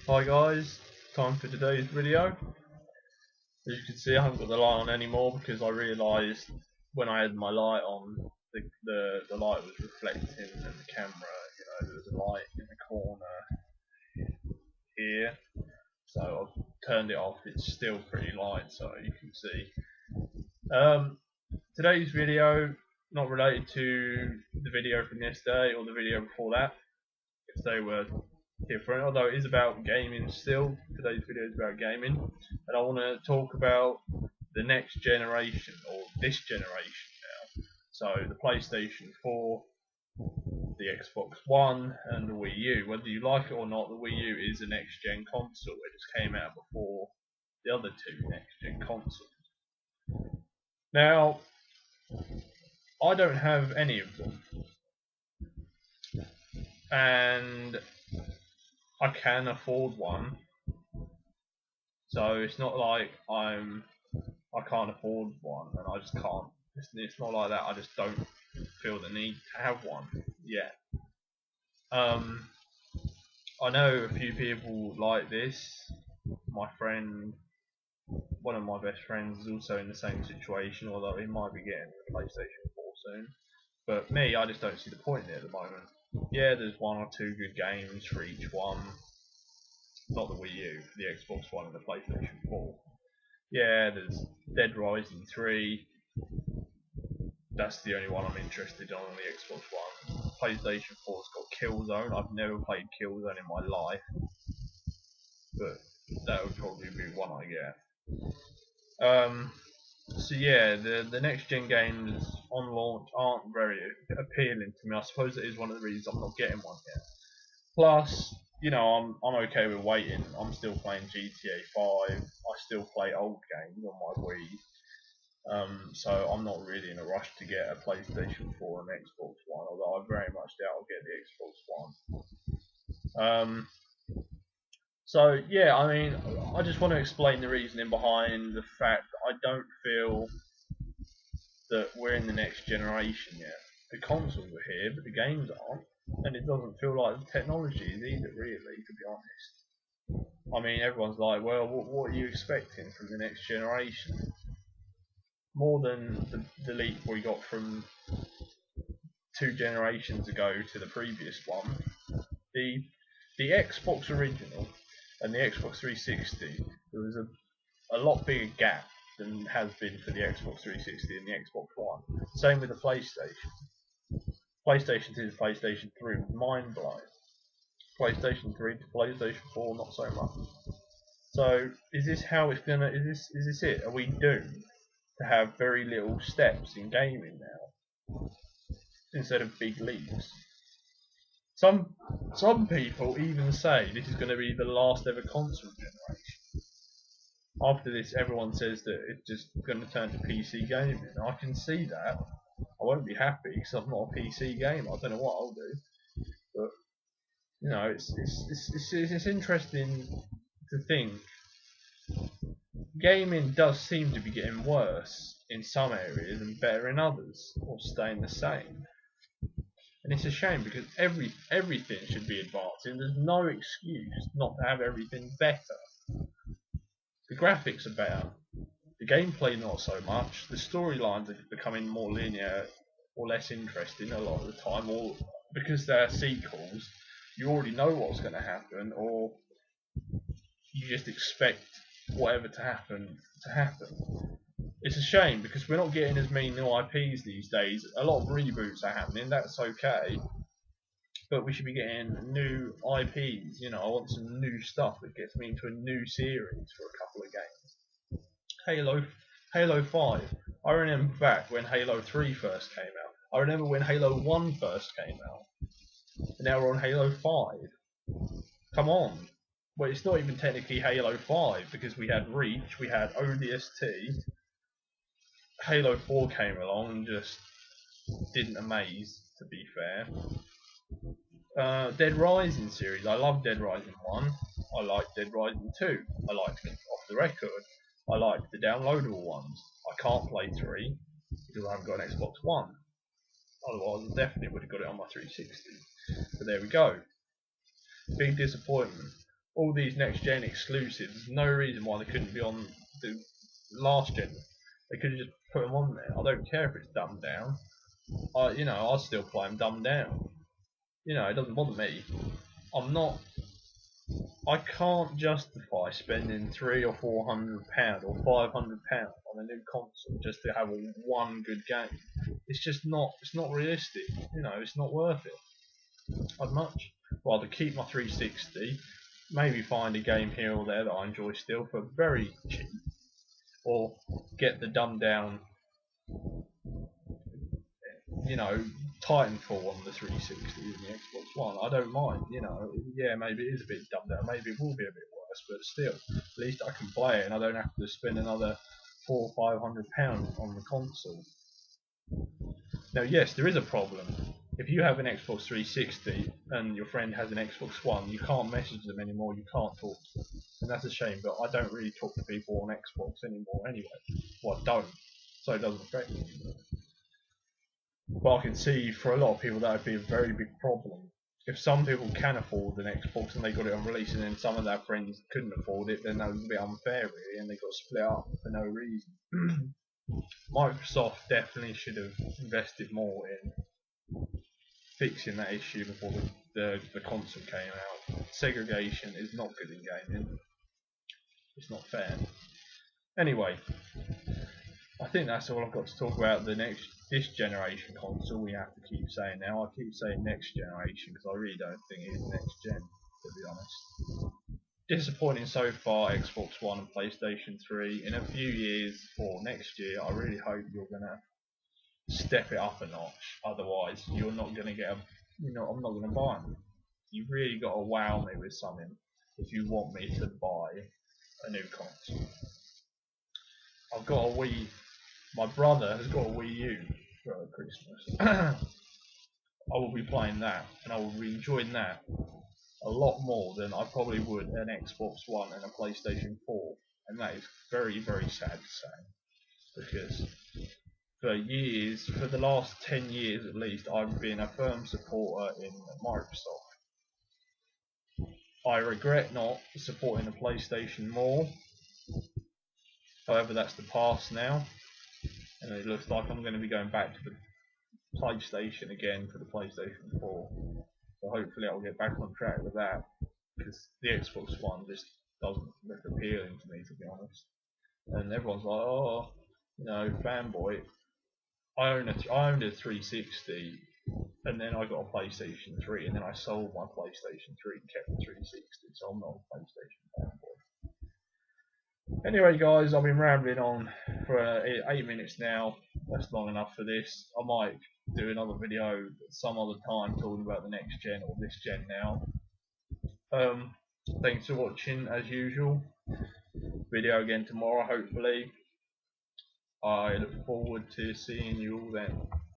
Hi guys, time for today's video. As you can see, I haven't got the light on anymore because I realised when I had my light on, the light was reflecting in the camera. There was a light in the corner here, so I've turned it off. It's still pretty light, so you can see. Today's video not related to the video from yesterday or the video before that, if they were different, although it is about gaming still. Today's video is about gaming, and I want to talk about the next generation, or this generation now. So the PlayStation 4, the Xbox One, and the Wii U. Whether you like it or not, the Wii U is a next gen console. It just came out before the other two next gen consoles. Now, I don't have any of them, and I can afford one, so it's not like I can't afford one and I just can't. It's not like that. I just don't feel the need to have one yet. I know a few people like this. My friend, one of my best friends, is also in the same situation, although he might be getting a PlayStation 4 soon. But me, I just don't see the point in it at the moment. Yeah, there's one or two good games for each one. Not the Wii U, the Xbox One and the PlayStation 4. Yeah, there's Dead Rising 3. That's the only one I'm interested in on the Xbox One. PlayStation 4's got Killzone. I've never played Killzone in my life, but that would probably be one I get. So yeah, the next gen games on launch aren't very appealing to me. I suppose it is one of the reasons I'm not getting one yet. Plus, I'm okay with waiting. I'm still playing GTA 5. I still play old games on my Wii. So I'm not really in a rush to get a PlayStation 4 and Xbox One, although I very much doubt I'll get the Xbox One. So yeah, I just want to explain the reasoning behind the fact that I don't feel that we're in the next generation yet. The consoles are here, but the games aren't, and it doesn't feel like the technology is either, really, to be honest. Everyone's like, well, what are you expecting from the next generation? More than the leap we got from 2 generations ago to the previous one. The Xbox original and the Xbox 360, there was a lot bigger gap than has been for the Xbox 360 and the Xbox One. Same with the PlayStation. PlayStation 2 to PlayStation 3 was mind blowing. PlayStation 3 to PlayStation 4, not so much. So is this how it's gonna? Is this it? Are we doomed to have very little steps in gaming now, instead of big leaps? Some people even say this is going to be the last ever console generation. After this, everyone says that it's just going to turn to PC gaming. I can see that. I won't be happy because I'm not a PC gamer. I don't know what I'll do, but it's interesting to think. Gaming does seem to be getting worse in some areas and better in others, or staying the same. And it's a shame because everything should be advancing. There's no excuse not to have everything better. The graphics are better. The gameplay not so much. The storylines are becoming more linear or less interesting a lot of the time, or because they're sequels, you already know what's going to happen, or you just expect whatever to happen to happen. It's a shame because we're not getting as many new IPs these days. A lot of reboots are happening, that's okay, but we should be getting new IPs. I want some new stuff that gets me into a new series for a couple of games. Halo 5. I remember back when Halo 3 first came out. I remember when Halo 1 first came out. And now we're on Halo 5. Come on. Well, it's not even technically Halo 5 because we had Reach, we had ODST. Halo 4 came along and just didn't amaze, to be fair. Dead Rising series. I love Dead Rising 1. I like Dead Rising 2. I liked Off the Record. I liked the downloadable ones. I can't play 3 because I haven't got an Xbox One. Otherwise, I definitely would have got it on my 360. But there we go. Big disappointment. all these next gen exclusives. There's no reason why they couldn't be on the last gen. They could have just put them on there. I don't care if it's dumbed down. I'll still play them dumbed down. It doesn't bother me. I can't justify spending £300 or £400 or £500 on a new console just to have one good game. It's just not. It's not realistic. It's not worth it. I'd much rather keep my 360, maybe find a game here or there that I enjoy still for very cheap, or get the dumbed down, Titanfall on the 360 and the Xbox One. I don't mind, yeah, maybe it is a bit dumbed down, maybe it will be a bit worse, but still, at least I can play it and I don't have to spend another £400 or £500 on the console. Now, yes, there is a problem. If you have an Xbox 360 and your friend has an Xbox One, you can't message them anymore, you can't talk to them. And that's a shame, but I don't really talk to people on Xbox anymore anyway. Well, I don't, so it doesn't affect me. But I can see for a lot of people that would be a very big problem. If some people can afford an Xbox and they got it on release, and then some of their friends couldn't afford it, then that would be unfair really, and they got split up for no reason. Microsoft definitely should have invested more in fixing that issue before the console came out. Segregation is not good in gaming. It's not fair. Anyway, I think that's all I've got to talk about this generation console. We have to keep saying now. I keep saying next generation because I really don't think it is next gen, to be honest. Disappointing so far, Xbox One and PlayStation 3. In a few years, or next year, I really hope you're going to step it up a notch. Otherwise, you're not going to get I'm not going to buy them. You've really got to wow me with something if you want me to buy a new console. I've got a Wii. My brother has got a Wii U for Christmas. I will be playing that, and I will be enjoying that a lot more than I probably would an Xbox One and a PlayStation 4, and that is very, very sad to say, because for the last 10 years at least, I've been a firm supporter in Microsoft. I regret not supporting the PlayStation more. However, that's the past now, and it looks like I'm going to be going back to the PlayStation again for the PlayStation 4. So hopefully I'll get back on track with that, because the Xbox One just doesn't look appealing to me, to be honest. And everyone's like, oh, fanboy. I owned a 360, and then I got a PlayStation 3, and then I sold my PlayStation 3 and kept the 360, so I'm not a PlayStation fanboy. Anyway guys, I've been rambling on for 8 minutes now. That's long enough for this. I might do another video some other time talking about the next gen or this gen now. Thanks for watching as usual. Video again tomorrow hopefully. I look forward to seeing you all then.